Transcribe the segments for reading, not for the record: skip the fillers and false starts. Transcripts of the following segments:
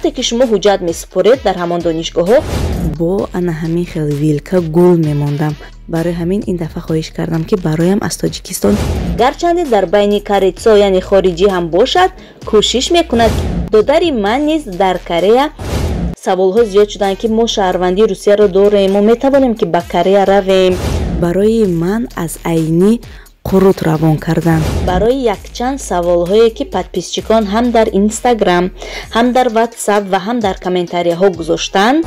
вақте ки шумо ҳуҷҷат месупоред дар ҳамон донишгоҳҳо бо ана ҳамин хел вилка гул мемондам. барои ҳамин ин дафъа хоҳиш кардам ки бароям аз Тоҷикистон гарчанде дар байни корейцо яъне хориҷӣ ҳам бошад кӯшиш мекунад. додари ман низ дар Корея саволҳо зиёд шуданд ки мо шаҳрвандии Русияро дорем, мо метавонем ки ба Корея равем. барои ман аз айнӣ қурут равон кардан. барои якчанд саволҳое ки подписчикон ҳам дар Инстаграм, ҳам дар WhatsApp ва ҳам дар комментарияҳо гузоштанд,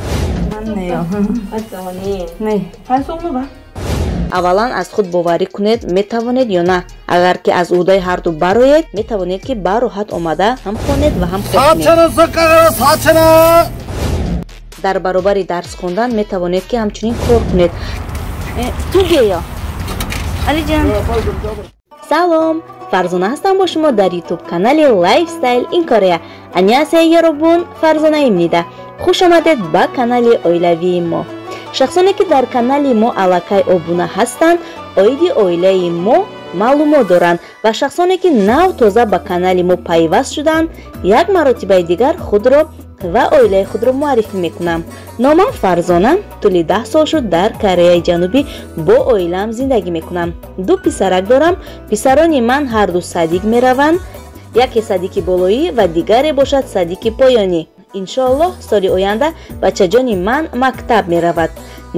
аввалан аз худ боварӣ кунед метавонед ё на. агар ки аз уҳдаи ҳарду бароед, метавонед ки бароҳат омада ҳам хонед ва ҳам хонед. дар баробари дарс хондан метавонед ки ҳамчунин кор кунед. тугеё алиҷан салом, Фарзона ҳастам бо шумо дар YouTube канали Lifestyle in Korea. Аньясеё ёробун, Фарзона имнида. хуш омадед ба канали оилавии мо. шахсоне ки дар канали мо аллакай обуна ҳастанд, оиди оилаи мо маълумот доранд ва шахсоне ки нав тоза ба канали мо пайваст шуданд, як маротибаи дигар худро ва оилаи худро муаррифӣ мекунам. номам Фарзона, тӯли 10 сол шуд дар Кореяи Ҷанубӣ бо оилаам зиндагӣ мекунам. 2 писарак дорам. писарони ман ҳарду садик мераванд. яке садики болоӣ ва дигаре бошад садики поёнӣ. иншоаллоҳ соли оянда бачаҷони ман мактаб меравад.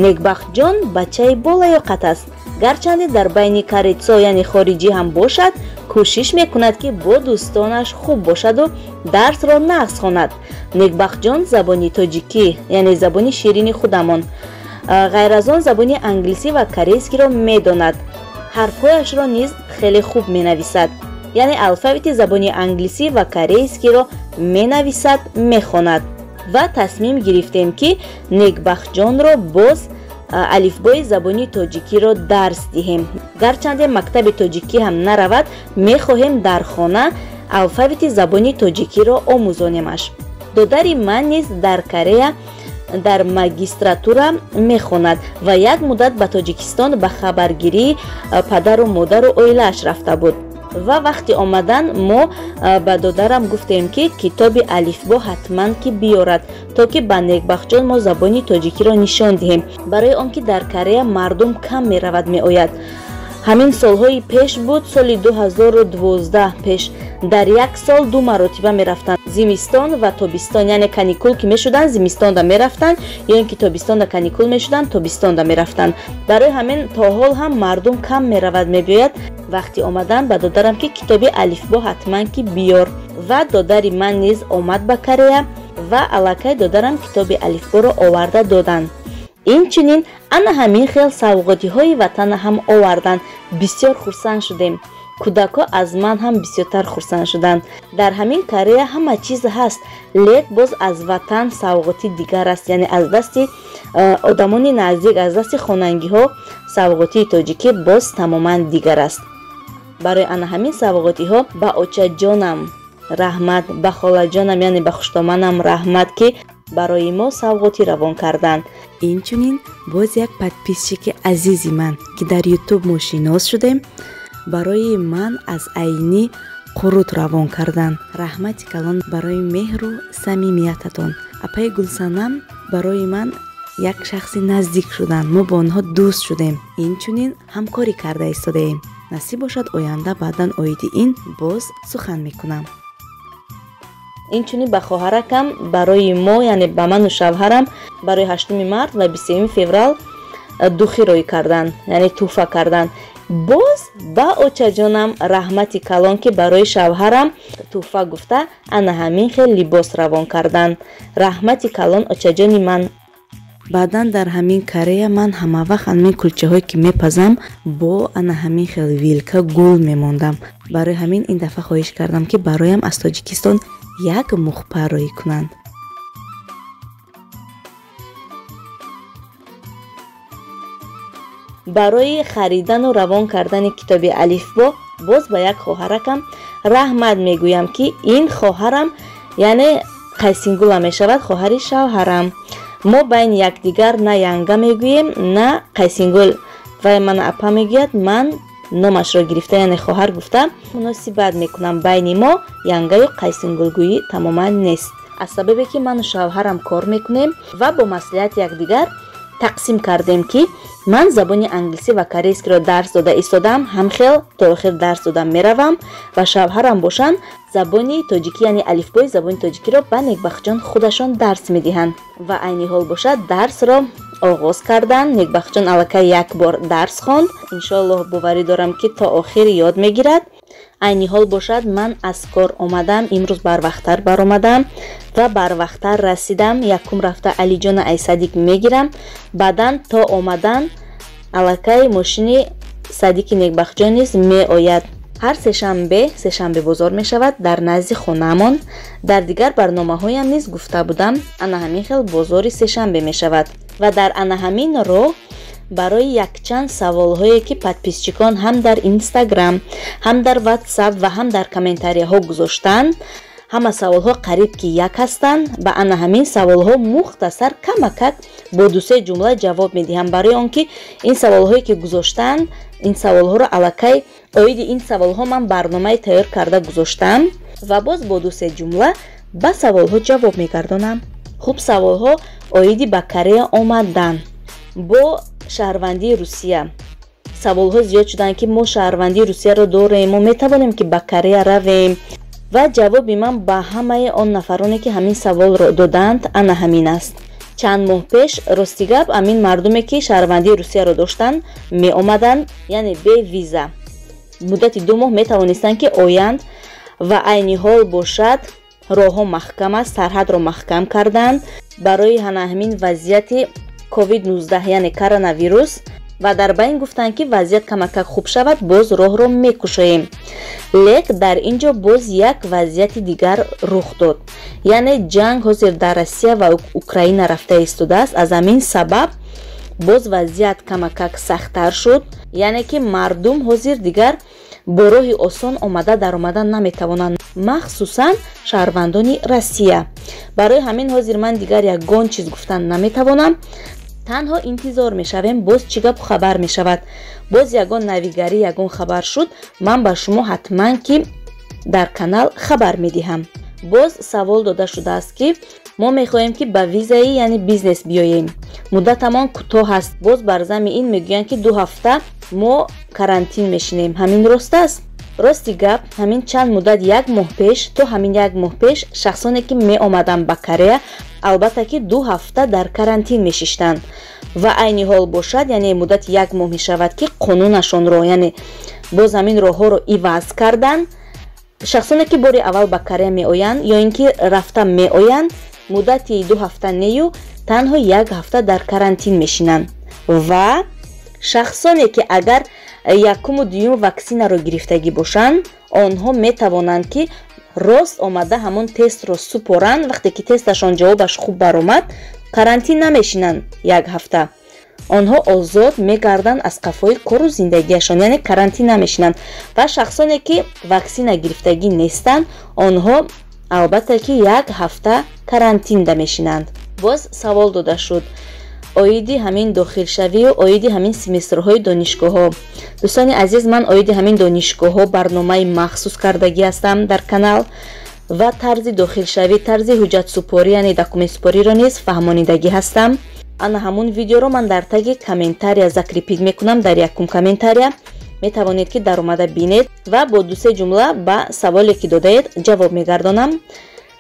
Некбахтҷон бачаи болаёқат аст. гарчанде дар байни корейцо яъне хориҷӣ ҳам бошад, кӯшиш мекунад ки бо дӯстонаш хуб бошаду дарсро нағз хонад. Некбахтҷон забони тоҷикӣ яъне забони ширини худамон, ғайр аз он забони англисӣ ва корейскиро медонад. ҳарфҳояшро низ хеле хуб менависад. яъне алфавити забони англисӣ ва корейскиро менависад, мехонад. ва тасмим гирифтем ки Некбахтҷонро боз алифбои забони тоҷикиро дарс диҳем. гарчанде мактаби тоҷикӣ ҳам наравад, мехоҳем дар хона алфавити забони тоҷикиро омӯзонемаш. додари ман низ дар Корея дар магистратура мехонад ва як муддат ба Тоҷикистон ба хабаргирии падару модару оилааш рафта буд. ва вақти омадан мо ба додарам гуфтем ки китоби алифбо ҳатман ки биёрад, то ки ба Некбахтҷон мо забони тоҷикиро нишон диҳем, барои он ки дар Корея мардум кам меравад меояд. ҳамин солҳои пеш буд, соли 2012 пеш. дар як сол 2 маротиба мерафтанд. зимистон ва тобистон, яъне каникул ки мешуданд зимистонда мерафтанд, ё ин ки тобистонда каникул мешуданд тобистонда мерафтанд. барои ҳамин то ҳол ҳам мардум кам меравад мебиёяд. вақти омадан ба додарам ки китоби алифбо ҳатман ки биёр. ва додари ман низ омад ба Корея ва аллакай додарам китоби алифборо оварда доданд. инчунин ана ҳамин хел савоқотиҳои ватана ҳам оварданд. бисёр хурсанд шудем. кӯдако аз ман ҳам бисёртар хурсанд шуданд. дар ҳамин Корея ҳама чиз ҳаст, лек боз аз ватан савоқоти дигар аст, яъне аз дасти одамони наздик, аз дасти хонангиҳо савоқотии тоҷикӣ боз тамоман дигар аст. барои ана ҳамин савоқотиҳо ба очаҷонам раҳмат, ба холаҷонам яъне ба хуштоманам раҳмат ки барои мо савоқотӣ равон карданд. инчунин боз як подписчики азизи ман ки дар YouTube мо шинос шудем, барои ман аз айнӣ қурут равон кардан. раҳмати калон барои меҳру самимиятатон. апаи Гулсанам барои ман як шахси наздик шуданд. мо бо онҳо дӯст шудем. инчунин ҳамкорӣ карда истодаем. насиб бошад оянда баъдан оиди ин боз сухан мекунам. инчунин ба хоҳаракам барои мо, яъне ба ману шавҳарам барои 8 март ва 23 феврал духӣ рой карданд, яъне тӯҳфа карданд. боз ба очаҷонам раҳмати калон ки барои шавҳарам тӯҳфа гуфта ана ҳамин хел либос равон карданд. раҳмати калон очаҷони ман. баъдан дар ҳамин Корея ман ҳамавақт ҳамин кулчаҳое ки мепазам бо ана ҳамин хел вилка гул мемондам. барои ҳамин ин дафъа хоҳиш кардам ки бароям аз Тоҷикистон як мухпа рой кунанд. барои харидану равон кардани китоби алифбо боз ба як хоҳаракам раҳмат мегӯям ки ин хоҳарам яъне қайсингула мешавад, хоҳари шавҳарам. мо байни якдигар на янга мегӯем на қайсингул. ва мана апа мегӯяд, ман номашро гирифта яъне хоҳар гуфта муносибат мекунам. байни мо янгаю қайсингулгӯӣ тамоман нест. аз сабабе ки ману шавҳарам кор мекунем ва бо маслиҳати якдигар тақсим кардем ки ман забони англисӣ ва корейскиро дарс дода истодам, ҳамхел то охир дарс додам меравам ва шавҳарам бошанд забони тоҷикӣ яъне алифбои забони тоҷикиро ба Некбахҷон худашон дарс медиҳанд ва айни ҳол бошад дарсро оғоз карданд. Некбахҷон аллакай як бор дарс хонд. Иншоаллоҳ боварӣ дорам ки то охир ёд мегирад. айни ҳол бошад ман аз кор омадам, имрӯз барвақттар баромадам ва барвақттар расидам. Якум рафта Алиҷона Айсадик мегирам, баъдан то омадан аллакай мошини Садики Некбахҷон низ меояд. ҳар сешанбе бозор мешавад дар назди хонаамон. Дар дигар барномаҳоям низ гуфта будам, ана ҳамин хел бозори сешанбе мешавад ва дар ана ҳамин роҳ барои якчанд саволҳое ки подписчикон ҳам дар Инстаграм, ҳам дар WhatsApp ва ҳам дар комментарияҳо гузоштанд, ҳама саволҳо қариб ки як ҳастанд. Ба ана ҳамин саволҳо мухтасар камакак бо дусе ҷумла ҷавоб медиҳам, барои он ки ин саволҳое ки гузоштанд, ин саволҳоро аллакай оиди ин саволҳо ман барномаи тайёр карда гузоштам ва боз бо дусе ҷумла ба саволҳо ҷавоб мегардонам. хуб, саволҳо оиди ба Корея омадан бо шаҳрвандии Русия. Саволҳо зиёд шуданд ки мо шаҳрвандии Русияро дорем, мо метавонем ки ба Корея равем ва ҷавоби ман ба ҳамаи он нафароне ки ҳамин саволро доданд ана ҳамин аст. Чанд моҳ пеш рости гап амин мардуме ки шаҳрвандии Русияро доштанд меомаданд, яъне бе виза. муддати 2 моҳ метавонистанд ки оянд ва айни ҳол бошад роҳҳо маҳкам аст, сарҳадро маҳкам карданд барои ҳамин вазъияти COVID-19 яъне коронавирус ва дар байн гуфтанд ки вазъият камакак хуб шавад, боз роҳро мекушоем. Лек дар инҷо боз як вазъияти дигар рух дод, яъне ҷанг ҳозир дар Россия ва Украина рафта истодааст. Аз ҳамин сабаб боз вазъият камакак сахттар шуд, яъне ки мардум ҳозир дигар бо роҳи осон омада даромадан наметавонанд, махсусан шаҳрвандони Россия. Барои ҳамин ҳозир ман дигар ягон чиз гуфтан наметавонам, танҳо интизор мешавем боз чӣ гап хабар мешавад. Боз ягон навигарӣ, ягон хабар шуд, ман ба шумо ҳатман ки дар канал хабар медиҳам. боз савол дода шудааст ки мо мехоҳем ки ба визаи яъне бизнес биёем, муддатамон кӯтоҳ аст. боз бар замми ин мегӯянд ки 2 ҳафта мо карантин мешинем. ҳамин рост аст? рости гап ҳамин чанд муддат 1 моҳ пеш то ҳамин 1 моҳ пеш шахсоне ки меомаданд ба Корея албатта ки 2 ҳафта дар карантин мешиштанд ва айни ҳол бошад, яъне муддати 1 моҳ мешавад ки қонунашонро, яъне боз ҳамин роҳҳоро иваз карданд. шахсоне ки бори аввал ба Корея меоянд ё ин ки рафта меоянд, муддати 2 ҳафта нею танҳо 1 ҳафта дар карантин мешинанд ва шахсоне ки агар якуму дуюм ваксинаро гирифтагӣ бошанд, онҳо метавонанд ки рост омада ҳамон тестро супоранд. вақте ки тесташон ҷавобаш хуб баромад, карантин намешинанд 1 ҳафта. онҳо озод мегарданд аз қафои кору зиндагиашон, яъне карантин намешинанд. ва шахсоне ки ваксина гирифтагӣ нестанд, онҳо албатта ки 1 ҳафта карантинда мешинанд. боз савол дода шуд оиди ҳамин дохилшавию оиди ҳамин семестрҳои донишгоҳҳо. дӯстони азиз, ман оиди ҳамин донишгоҳҳо барномаи махсус кардагӣ ҳастам дар канал ва тарзи дохилшавӣ, тарзи ҳуҷҷатсупорӣ яъне документсупориро низ фаҳмонидагӣ ҳастам. ана ҳамун видеоро ман дар таги комментария закрипид мекунам, дар якум комментария метавонед ки даромада бинед ва бо 2-3 ҷумла ба саволе ки додаед ҷавоб мегардонам.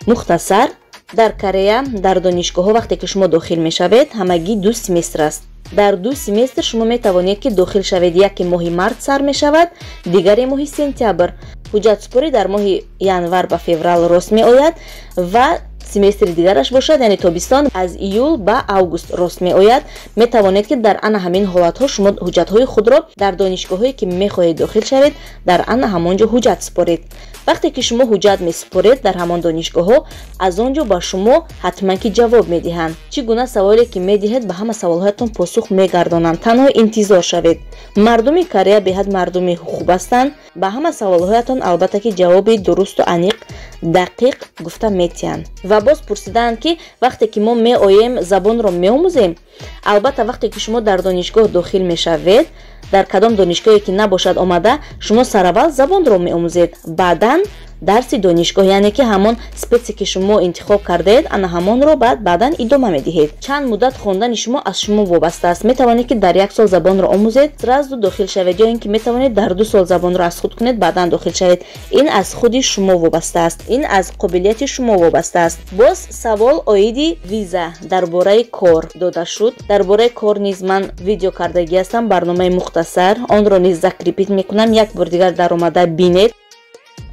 мухтасар, дар Корея дар донишгоҳҳо вақте ки шумо дохил мешавед, ҳамагӣ 2 семестр аст. дар 2 семестр шумо метавонед ки дохил шавед. яке моҳи март сар мешавад, дигаре моҳи сентябр. ҳуҷҷатсупорӣ дар моҳи январ ба феврал рост меояд ва семестри дигараш бошад, яъне тобистон аз июл ба август рост меояд. метавонед ки дар ана ҳамин ҳолатҳо шумо ҳуҷҷатҳои худро дар донишгоҳҳое ки мехоҳед дохил шавед, дар ана ҳамон ҷо ҳуҷҷат супоред. вақте ки шумо ҳуҷҷат месупоред дар ҳамон донишгоҳҳо, аз он ҷо ба шумо ҳатман ки ҷавоб медиҳанд. чӣ гуна саволе ки медиҳед ба ҳама саволҳоятон посух мегардонанд. танҳо интизор шавед. мардуми Корея беҳад мардуми хуб ҳастанд. ба ҳама саволҳоятон албатта ки ҷавоби дурусту аниқ дақиқ гуфта метиҳанд. ва боз пурсидаанд ки вақте ки мо меоем забонро меомӯзем. албатта вақте ки шумо дар донишгоҳ дохил мешавед, дар кадом донишгоҳе ки набошад омада, шумо сараввал забонро меомӯзед, баъдан дарси донишгоҳ, яъне ки ҳамон спеси ки шумо интихоб кардед, ана ҳамонро баъдан идома медиҳед. Чанд муддат хондани шумо аз шумо вобаста аст. Метавонед ки дар 1 сол забонро омӯзед, сразу дохил шавед, ё ин ки метавонед дар 2 сол забонро аз худ кунед, баъдан дохил шавед. Ин аз худи шумо вобаста аст. Ин аз қобилияти шумо вобаста аст. Боз савол оиди виза дар бораи кор дода шуд. Дар бораи кор низ ман видео кардагӣ ҳастам, барномаи мухтасар, онро низ закрипит мекунам. Як бор дигар дар омада бинед.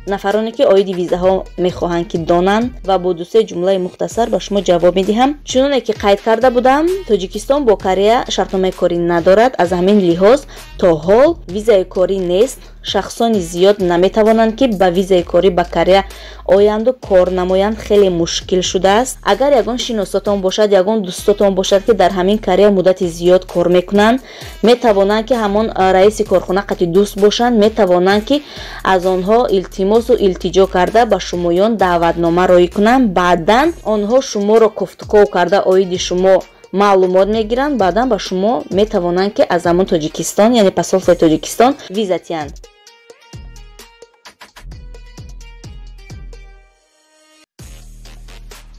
нафароне ки оиди визаҳо мехоҳанд ки донанд ва бо 2-3 ҷумлаи мухтасар ба шумо ҷавоб медиҳам. чуноне ки қайд карда будам, Тоҷикистон бо Корея шартномаи корӣ надорад. аз ҳамин лиҳоз то ҳол визаи корӣ нест. шахсони зиёд наметавонанд ки ба визаи корӣ ба Корея оянду кор намоянд. хеле мушкил шудааст. агар ягон шиносотон бошад, ягон дӯстотон бошад ки дар ҳамин Корея муддати зиёд кор мекунанд, метавонанд ки ҳамон раиси корхона қати дӯст бошанд, метавонанд ки аз онҳо илтимосу илтиҷо карда ба шумоён даъватнома роӣ кунанд. баъдан онҳо шуморо кофтуков карда оиди шумо маълумот мегиранд. баъдан ба шумо метавонанд ки аз ҳамон Тоҷикистон, яъне посолствои Тоҷикистон виза тиҳанд.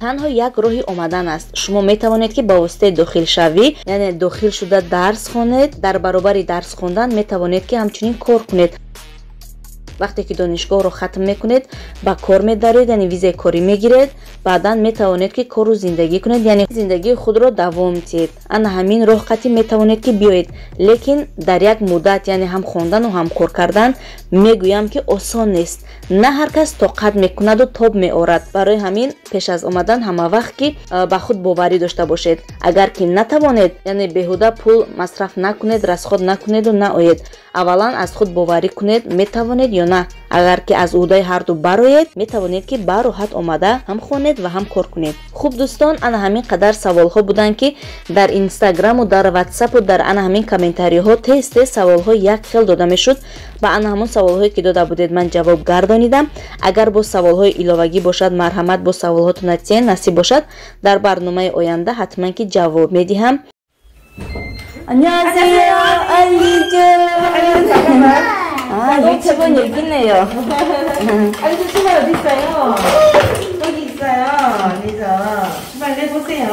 танҳо як роҳи омадан аст. шумо метавонед ки ба воситаи дохилшавӣ, яъне дохил шуда дарс хонед. дар баробари дарс хондан метавонед ки ҳамчунин кор кунед. вақте ки донишгоҳро хатм мекунед, ба кор медароед, яъне визаи корӣ мегиред. баъдан метавонед ки кору зиндагӣ кунед, яъне зиндагии худро давом диҳед. ана ҳамин роҳ қати метавонед ки биёед. лекин дар як муддат, яъне ҳам хондану ҳам кор кардан, мегӯям ки осон нест. на ҳар кас тоқат мекунаду тоб меорад. барои ҳамин пеш аз омадан ҳама вақт ки ба худ боварӣ дошта бошед. агар ки натавонед, яъне беҳуда пул масраф накунед, расход накунеду наоед. аввалан аз худ боварӣ кунед, метавонед ё на. агар ки аз уҳдаи ҳарду бароед, метавонед ки бароҳат омада ҳам хонед ва ҳам кор кунед. хуб дӯстон, ана ҳамин қадар саволҳо буданд ки дар инстаграму дар ватсапу дар ана ҳамин комментариҳо тез саволҳо як хел дода мешуд. ба ана ҳамон саволҳое ки дода будед ман ҷавоб гардонидам. агар бо саволҳои иловагӣ бошад, марҳамат бо саволҳотон натиҳед, насиб бошад, дар барномаи оянда ҳатман ки ҷавоб медиҳам. 안녕하세요, 알리죠. 유튜브는 여기네요. 알리죠, 신발 어디 있어요? 여기 있어요. 알리죠. 신발 내보세요.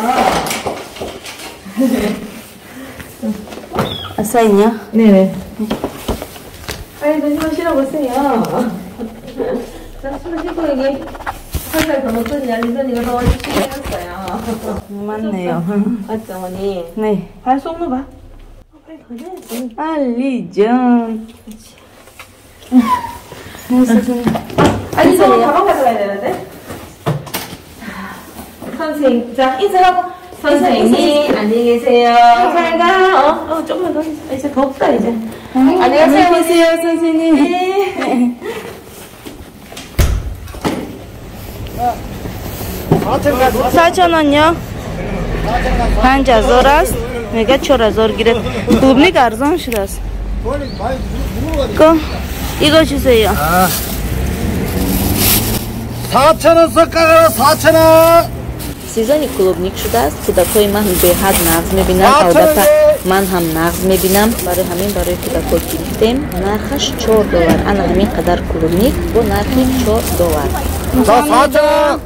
아싸이냐? 네네. 알리죠, 신발 신어보세요. 자, 신발 신고 여기 한 살 더 먹더니 알리죠, 더 신어놨어요. 맞네요. 맞죠, 어머니? 네. 발 쏙 넣어봐. 알리죠. 알리죠, 가방 가져가야 되는데? 선생님, 자, 인사하고. 선생님, 안녕히 계세요. 잘 가. 조금만 더. 이제 덥다, 이제. 안녕하세요, 선생님. 네. 4,000원요? 5,000 است. میگه 4,000 گرفت. клубник ارزان شده است. 이거 주세요. 4,000원 섞어가라 4,000원. сезони клубник шудааст. кӯдакҳои ман беҳад нағз мебинанд. албатта ман ҳам нағз мебинам. барои ҳамин барои кӯдакҳо гирифтем. нархаш $4. ана ҳамин қадар клубник бо нархи $4. 4,000원.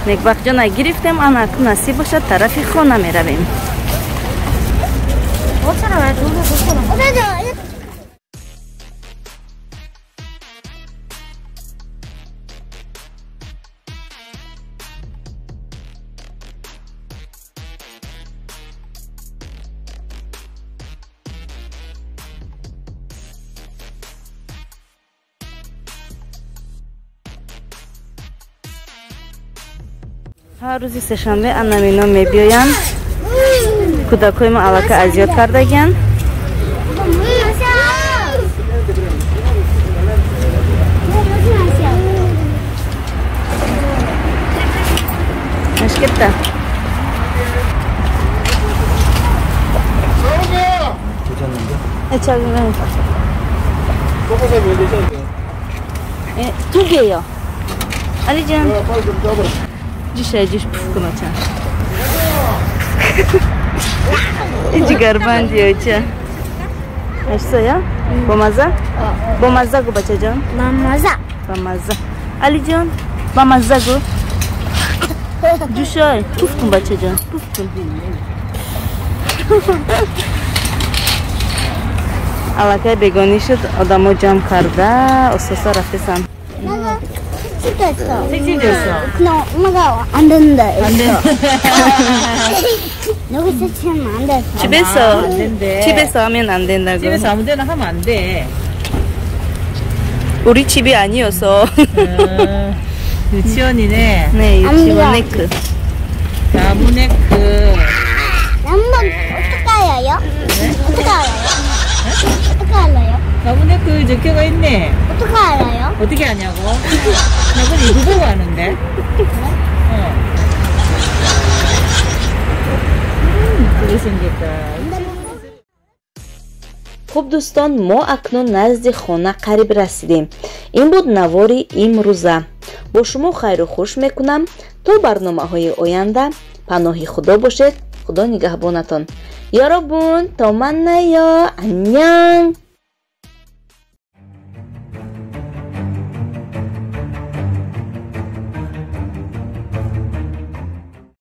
некбахҷона гирифтем. ана насиб бошад тарафи хона меравем. ҳар рӯзи сешанбе ана мино мебиёянд. кӯдакҳои ман аллакай азиёт кардагиян. Ашкетта. Ту геё. Алиҷон. Ҷиш пуфкунача. Ҷигарбанд ёча. Ашсоя? Бо маза? Бо маза гу бачаҷон? Ба маза. Алиҷон, ба маза гу. Ҷушой, пуфкун бачаҷон. Пуфкун. аллакай бегонӣ шуд, одамо ҷамъ карда, ососа рафтесан. 집에서 하면 안 된다고. 집에서 아무 데나 하면 안 돼. 우리 집이 아니어서. 유치원이네. 네, 유치원 네크. 나무네크. 한번 어떻게 알아요? 어떻게 알아요? 어떻게 알아요? 나무네크 적혀가 있네. 어떻게 알아요? 어떻게 하냐고? 나는 이거 보고 하는데. 그게 생겼다. хуб дӯстон, мо акнун назди хона қариб расидем. Ин буд навори имрӯза. бо шумо хайру хуш мекунам. то барномаҳои оянда паноҳи худо бошед. худо нигаҳбонатон. ёробун то ман наё. аннян.